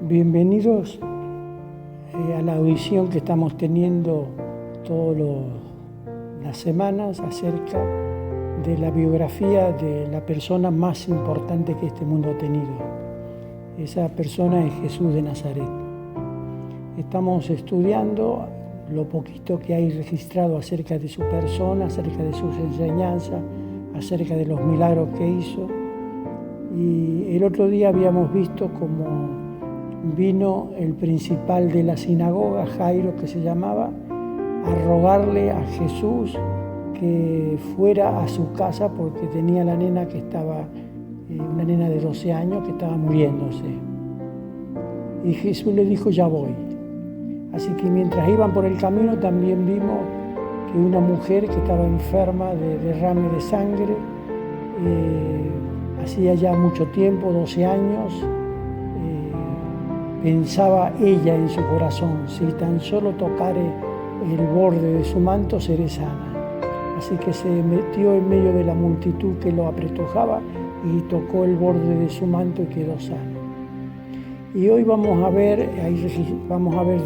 Bienvenidos a la audición que estamos teniendo todas las semanas acerca de la biografía de la persona más importante que este mundo ha tenido. Esa persona es Jesús de Nazaret. Estamos estudiando lo poquito que hay registrado acerca de su persona, acerca de sus enseñanzas, acerca de los milagros que hizo. Y el otro día habíamos visto cómo vino el principal de la sinagoga, Jairo que se llamaba, a rogarle a Jesús que fuera a su casa porque tenía la nena que estaba, una nena de 12 años que estaba muriéndose. Y Jesús le dijo, ya voy. Así que mientras iban por el camino también vimos que una mujer que estaba enferma de derrame de sangre, hacía ya mucho tiempo, 12 años, pensaba ella en su corazón, si tan solo tocare el borde de su manto seré sana. Así que se metió en medio de la multitud que lo apretujaba y tocó el borde de su manto y quedó sana. Y hoy vamos a ver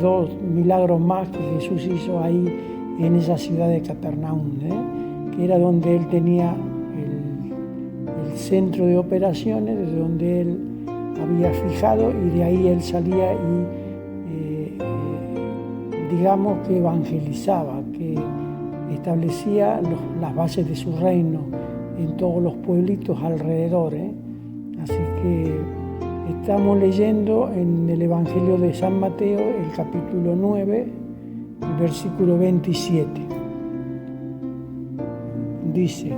dos milagros más que Jesús hizo ahí en esa ciudad de Capernaum, que era donde él tenía el centro de operaciones, desde donde él había fijado, y de ahí él salía y digamos que evangelizaba, que establecía las bases de su reino en todos los pueblitos alrededor. Así que estamos leyendo en el Evangelio de San Mateo, el capítulo 9, el versículo 27. Dice: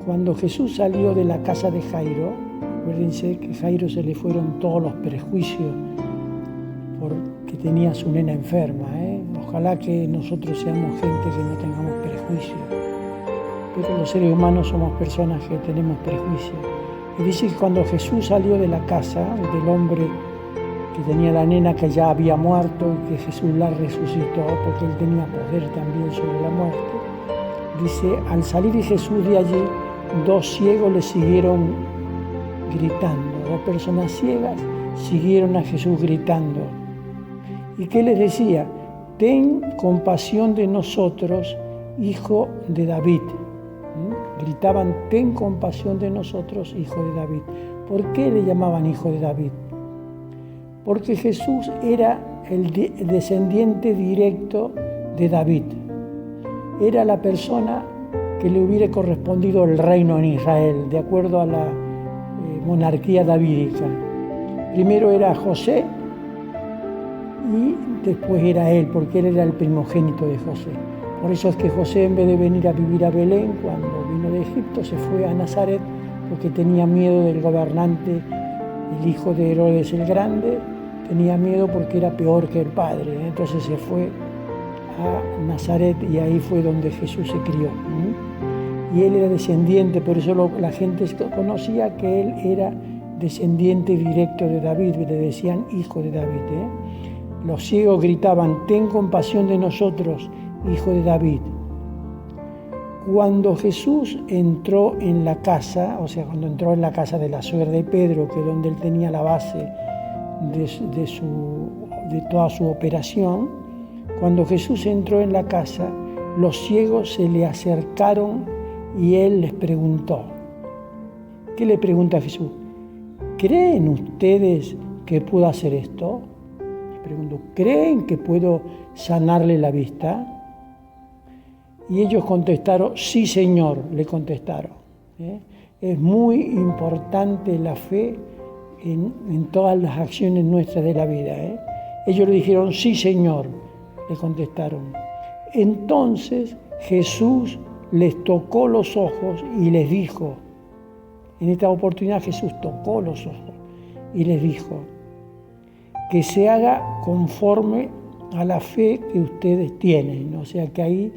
cuando Jesús salió de la casa de Jairo, acuérdense que a Jairo se le fueron todos los prejuicios porque tenía a su nena enferma. Ojalá que nosotros seamos gente que no tengamos prejuicios, pero los seres humanos somos personas que tenemos prejuicios. Y dice que cuando Jesús salió de la casa del hombre que tenía la nena que ya había muerto y que Jesús la resucitó porque él tenía poder también sobre la muerte, dice, al salir Jesús de allí, dos ciegos le siguieron gritando. Dos personas ciegas siguieron a Jesús gritando. ¿Y qué les decía? Ten compasión de nosotros, hijo de David. Gritaban, ten compasión de nosotros, hijo de David. ¿Por qué le llamaban hijo de David? Porque Jesús era el descendiente directo de David. Era la persona que le hubiera correspondido el reino en Israel, de acuerdo a la monarquía davídica. Primero era José y después era él, porque él era el primogénito de José. Por eso es que José, en vez de venir a vivir a Belén, cuando vino de Egipto, se fue a Nazaret porque tenía miedo del gobernante, el hijo de Herodes el Grande, tenía miedo porque era peor que el padre. Entonces se fue a Nazaret y ahí fue donde Jesús se crió. Y él era descendiente, por eso la gente conocía que él era descendiente directo de David, le decían hijo de David. Los ciegos gritaban, ten compasión de nosotros, hijo de David. Cuando Jesús entró en la casa, o sea, cuando entró en la casa de la suegra de Pedro, que es donde él tenía la base de toda su operación, cuando Jesús entró en la casa, los ciegos se le acercaron y él les preguntó. ¿Qué le pregunta a Jesús? ¿Creen ustedes que puedo hacer esto? Les pregunto, ¿creen que puedo sanarle la vista? Y ellos contestaron, sí, Señor, le contestaron. Es muy importante la fe en todas las acciones nuestras de la vida. Ellos le dijeron, sí, Señor, le contestaron. Entonces Jesús les tocó los ojos y les dijo, en esta oportunidad Jesús tocó los ojos y les dijo, que se haga conforme a la fe que ustedes tienen. O sea que ahí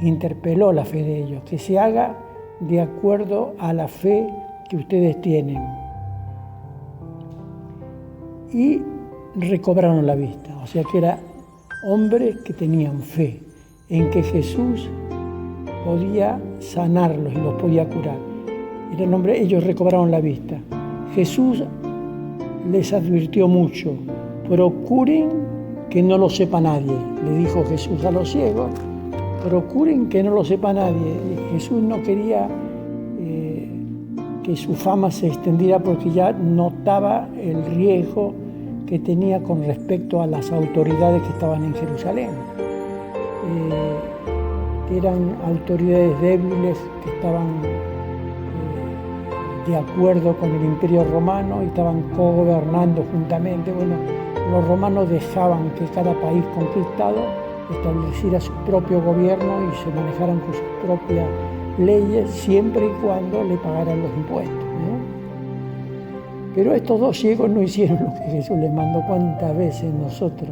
interpeló la fe de ellos, que se haga de acuerdo a la fe que ustedes tienen. Y recobraron la vista, o sea que eran hombres que tenían fe en que Jesús podía sanarlos y los podía curar. ellos recobraron la vista. Jesús les advirtió mucho: procuren que no lo sepa nadie. Le dijo Jesús a los ciegos: procuren que no lo sepa nadie. Jesús no quería que su fama se extendiera, porque ya notaba el riesgo que tenía con respecto a las autoridades que estaban en Jerusalén. Eran autoridades débiles que estaban de acuerdo con el Imperio Romano y estaban co-gobernando juntamente. Bueno, los romanos dejaban que cada país conquistado estableciera su propio gobierno y se manejaran con sus propias leyes, siempre y cuando le pagaran los impuestos. Pero estos dos ciegos no hicieron lo que Jesús les mandó. ¿Cuántas veces nosotros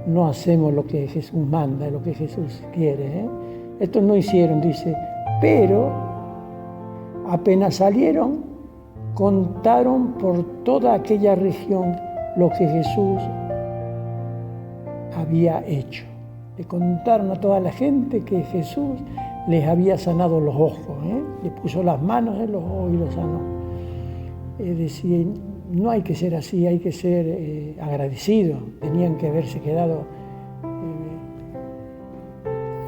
no hacemos lo que Jesús manda, lo que Jesús quiere? Estos no hicieron, dice, pero apenas salieron, contaron por toda aquella región lo que Jesús había hecho. Le contaron a toda la gente que Jesús les había sanado los ojos, le puso las manos en los ojos y los sanó. Es decir, no hay que ser así, hay que ser agradecidos. Tenían que haberse quedado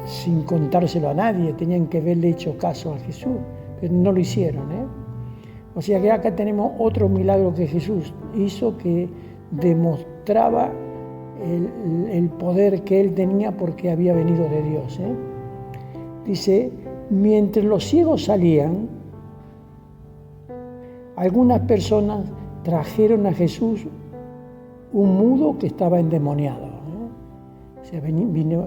sin contárselo a nadie, tenían que haberle hecho caso a Jesús, pero no lo hicieron. O sea que acá tenemos otro milagro que Jesús hizo, que demostraba el poder que él tenía porque había venido de Dios. Dice, mientras los ciegos salían, algunas personas trajeron a Jesús un mudo que estaba endemoniado. O sea, vino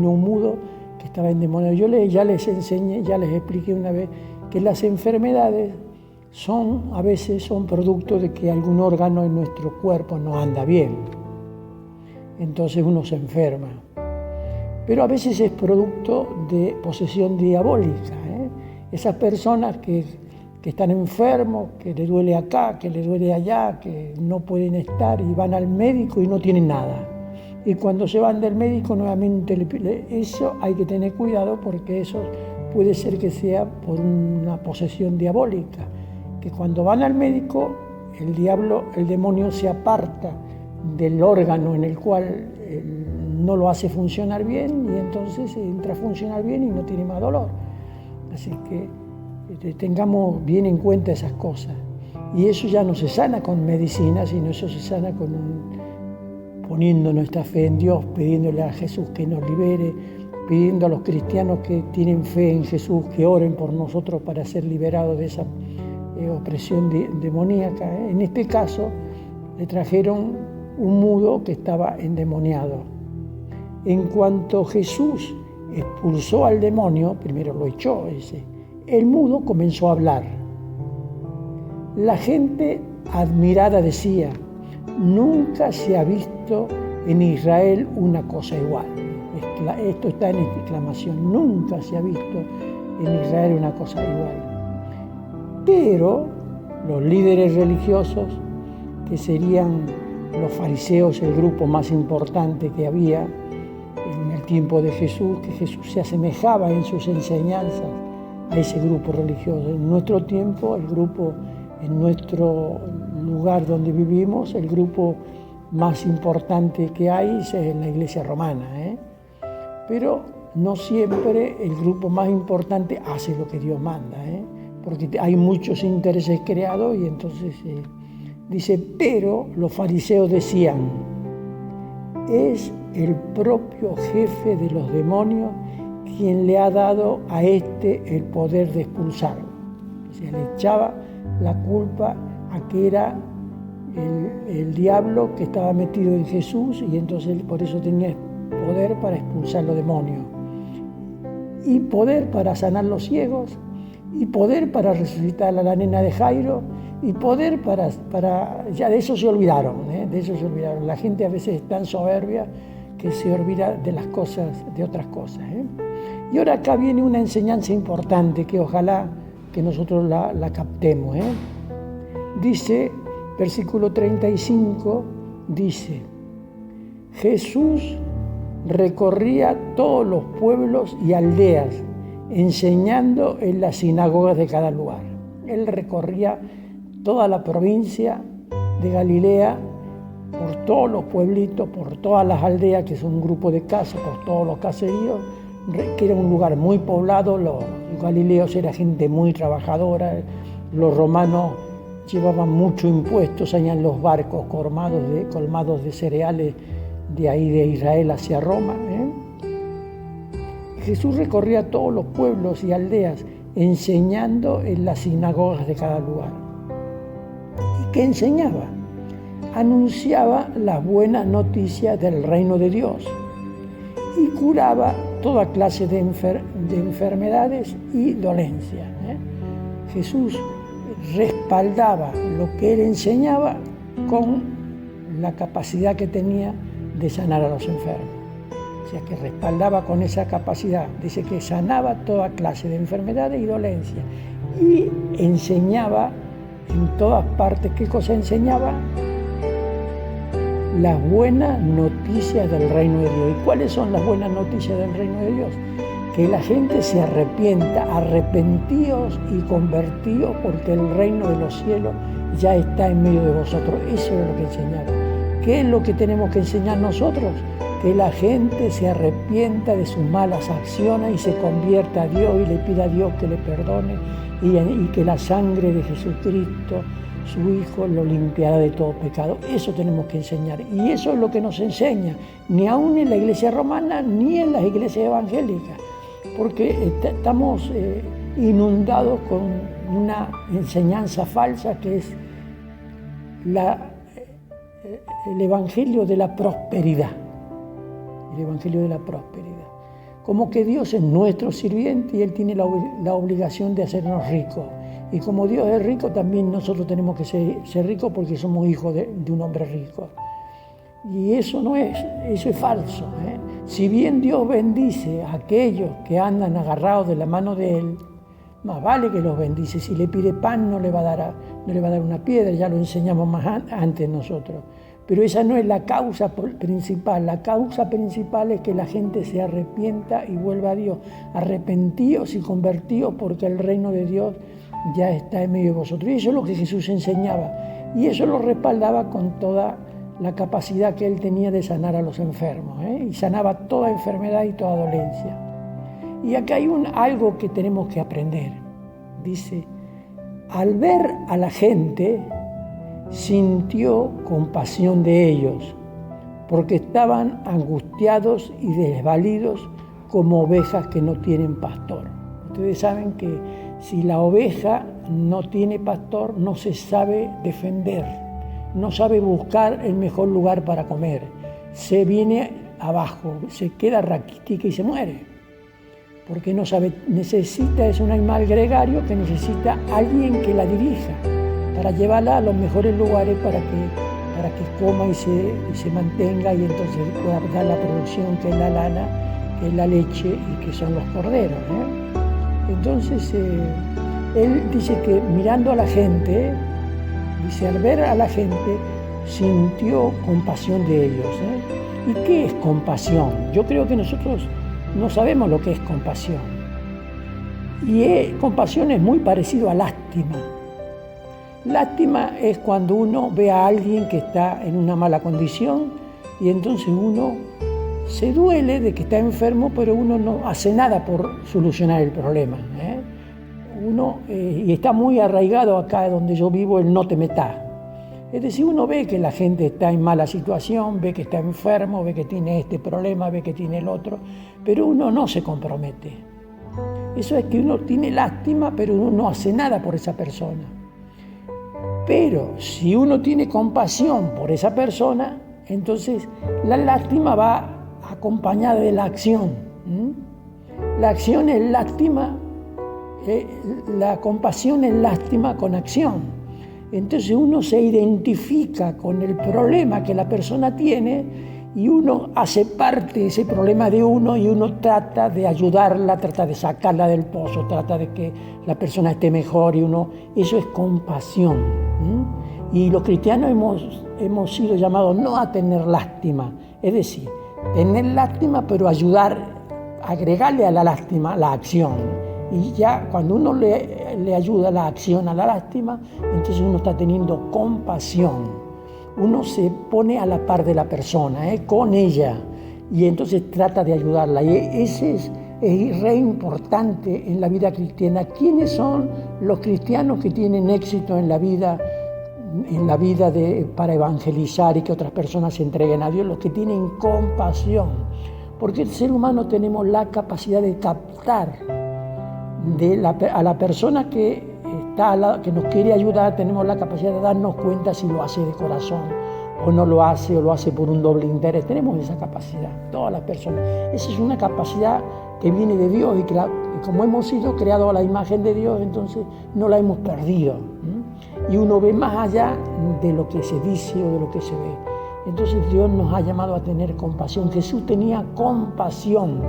un mudo que estaba endemoniado. Yo ya les enseñé, ya les expliqué una vez que las enfermedades a veces son producto de que algún órgano en nuestro cuerpo no anda bien. Entonces uno se enferma. Pero a veces es producto de posesión diabólica. Esas personas que están enfermos, que le duele acá, que le duele allá, que no pueden estar y van al médico y no tienen nada. Y cuando se van del médico nuevamente, eso hay que tener cuidado, porque eso puede ser que sea por una posesión diabólica. Que cuando van al médico, el demonio se aparta del órgano en el cual no lo hace funcionar bien, y entonces entra a funcionar bien y no tiene más dolor. Así que tengamos bien en cuenta esas cosas. Y eso ya no se sana con medicina, sino eso se sana poniendo nuestra fe en Dios, pidiéndole a Jesús que nos libere, pidiendo a los cristianos que tienen fe en Jesús que oren por nosotros para ser liberados de esa opresión demoníaca. En este caso, le trajeron un mudo que estaba endemoniado. En cuanto Jesús expulsó al demonio, primero lo echó, el mudo comenzó a hablar. La gente admirada decía: nunca se ha visto en Israel una cosa igual. Esto está en exclamación: nunca se ha visto en Israel una cosa igual. Pero los líderes religiosos, que serían los fariseos, el grupo más importante que había en el tiempo de Jesús, que Jesús se asemejaba en sus enseñanzas a ese grupo religioso. En nuestro tiempo, en nuestro lugar donde vivimos, el grupo más importante que hay es la Iglesia Romana. Pero no siempre el grupo más importante hace lo que Dios manda, porque hay muchos intereses creados, y entonces dice, pero los fariseos decían: es el propio jefe de los demonios quien le ha dado a este el poder de expulsarlo. O sea, le echaba la culpa a que era el diablo que estaba metido en Jesús, y entonces por eso tenía poder para expulsar los demonios, y poder para sanar los ciegos, y poder para resucitar a la nena de Jairo, y poder para ya de eso se olvidaron, de eso se olvidaron. La gente a veces es tan soberbia que se olvida de las cosas, de otras cosas. Y ahora acá viene una enseñanza importante que ojalá que nosotros la captemos. Dice, versículo 35, dice: Jesús recorría todos los pueblos y aldeas, enseñando en las sinagogas de cada lugar. Él recorría toda la provincia de Galilea, por todos los pueblitos, por todas las aldeas, que son un grupo de casas, por todos los caseríos, que era un lugar muy poblado. Los galileos eran gente muy trabajadora, los romanos llevaban muchos impuestos allá en los barcos colmados de cereales de ahí de Israel hacia Roma. Jesús recorría todos los pueblos y aldeas enseñando en las sinagogas de cada lugar. ¿Y qué enseñaba? Anunciaba las buenas noticias del reino de Dios y curaba toda clase de enfermedades y dolencias. Jesús respaldaba lo que él enseñaba con la capacidad que tenía de sanar a los enfermos. O sea, que respaldaba con esa capacidad. Dice que sanaba toda clase de enfermedades y dolencias. Y enseñaba en todas partes. ¿Qué cosa enseñaba? Las buenas noticias del reino de Dios. ¿Y cuáles son las buenas noticias del reino de Dios? Que la gente se arrepienta, arrepentíos y convertíos, porque el reino de los cielos ya está en medio de vosotros. Eso es lo que enseñaba. ¿Qué es lo que tenemos que enseñar nosotros? Que la gente se arrepienta de sus malas acciones y se convierta a Dios y le pida a Dios que le perdone y que la sangre de Jesucristo, su Hijo, lo limpiará de todo pecado. Eso tenemos que enseñar, y eso es lo que nos enseña, ni aún en la iglesia romana ni en las iglesias evangélicas, porque estamos inundados con una enseñanza falsa que es el evangelio de la prosperidad. El evangelio de la prosperidad. Como que Dios es nuestro sirviente y Él tiene la obligación de hacernos ricos. Y como Dios es rico, también nosotros tenemos que ser ricos porque somos hijos de un hombre rico. Y eso no es, eso es falso. Si bien Dios bendice a aquellos que andan agarrados de la mano de Él, más vale que los bendice. Si le pide pan, no le va a dar una piedra, ya lo enseñamos más antes nosotros. Pero esa no es la causa principal. La causa principal es que la gente se arrepienta y vuelva a Dios. Arrepentíos y convertíos, porque el reino de Dios ya está en medio de vosotros. Y eso es lo que Jesús enseñaba. Y eso lo respaldaba con toda la capacidad que Él tenía de sanar a los enfermos. Y sanaba toda enfermedad y toda dolencia. Y acá hay algo que tenemos que aprender. Dice, al ver a la gente, sintió compasión de ellos, porque estaban angustiados y desvalidos como ovejas que no tienen pastor. Ustedes saben que si la oveja no tiene pastor, no se sabe defender, no sabe buscar el mejor lugar para comer, se viene abajo, se queda raquítica y se muere, porque no sabe, es un animal gregario que necesita alguien que la dirija, para llevarla a los mejores lugares para que coma y se mantenga, y entonces pueda dar la producción, que es la lana, que es la leche y que son los corderos. Entonces, él dice que mirando a la gente, dice, al ver a la gente, sintió compasión de ellos. ¿Y qué es compasión? Yo creo que nosotros no sabemos lo que es compasión. Y compasión es muy parecido a lástima. Lástima es cuando uno ve a alguien que está en una mala condición y entonces uno se duele de que está enfermo, pero uno no hace nada por solucionar el problema. Y está muy arraigado acá donde yo vivo el no te metas. Es decir, uno ve que la gente está en mala situación, ve que está enfermo, ve que tiene este problema, ve que tiene el otro, pero uno no se compromete. Eso es que uno tiene lástima, pero uno no hace nada por esa persona. Pero si uno tiene compasión por esa persona, entonces la lástima va acompañada de la acción. La acción es lástima, la compasión es lástima con acción. Entonces uno se identifica con el problema que la persona tiene y uno hace parte de ese problema de uno y uno trata de ayudarla, trata de sacarla del pozo, trata de que la persona esté mejor, y eso es compasión. Y los cristianos hemos sido llamados no a tener lástima, es decir, tener lástima pero ayudar, agregarle a la lástima la acción. Y ya cuando uno le ayuda la acción a la lástima, entonces uno está teniendo compasión. Uno se pone a la par de la persona, con ella, y entonces trata de ayudarla. Y ese es re importante en la vida cristiana. ¿Quiénes son los cristianos que tienen éxito en la vida para evangelizar y que otras personas se entreguen a Dios? Los que tienen compasión. Porque el ser humano tenemos la capacidad de captar a la persona que nos quiere ayudar, tenemos la capacidad de darnos cuenta si lo hace de corazón o no lo hace, o lo hace por un doble interés. Tenemos esa capacidad, todas las personas. Esa es una capacidad que viene de Dios y que como hemos sido creados a la imagen de Dios, entonces no la hemos perdido. Y uno ve más allá de lo que se dice o de lo que se ve. Entonces Dios nos ha llamado a tener compasión. Jesús tenía compasión,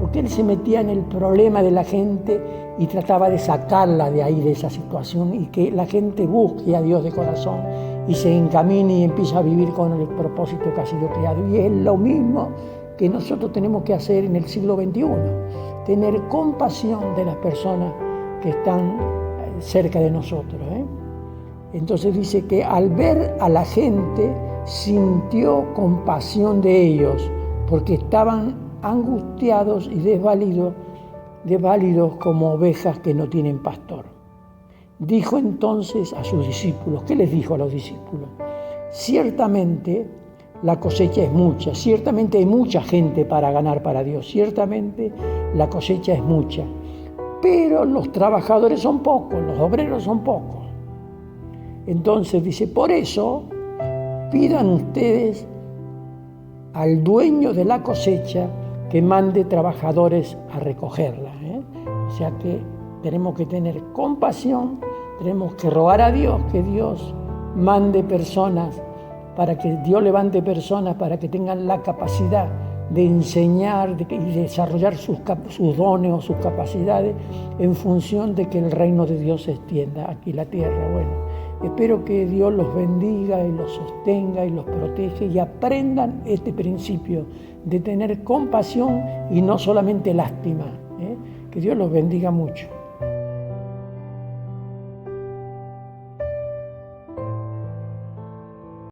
porque Él se metía en el problema de la gente y trataba de sacarla de ahí, de esa situación, y que la gente busque a Dios de corazón y se encamine y empiece a vivir con el propósito que ha sido creado. Y es lo mismo que nosotros tenemos que hacer en el siglo XXI, tener compasión de las personas que están cerca de nosotros. Entonces dice que al ver a la gente sintió compasión de ellos, porque estaban angustiados y desvalidos como ovejas que no tienen pastor. Dijo entonces a sus discípulos, ¿qué les dijo a los discípulos? Ciertamente la cosecha es mucha, ciertamente hay mucha gente para ganar para Dios, ciertamente la cosecha es mucha, pero los trabajadores son pocos, los obreros son pocos. Entonces dice, por eso pidan ustedes al dueño de la cosecha que mande trabajadores a recogerla. O sea que tenemos que tener compasión, tenemos que rogar a Dios que Dios mande personas, para que Dios levante personas para que tengan la capacidad de enseñar y desarrollar sus dones o sus capacidades en función de que el reino de Dios se extienda aquí en la tierra. Bueno, espero que Dios los bendiga y los sostenga y los protege y aprendan este principio de tener compasión y no solamente lástima. Que Dios los bendiga mucho.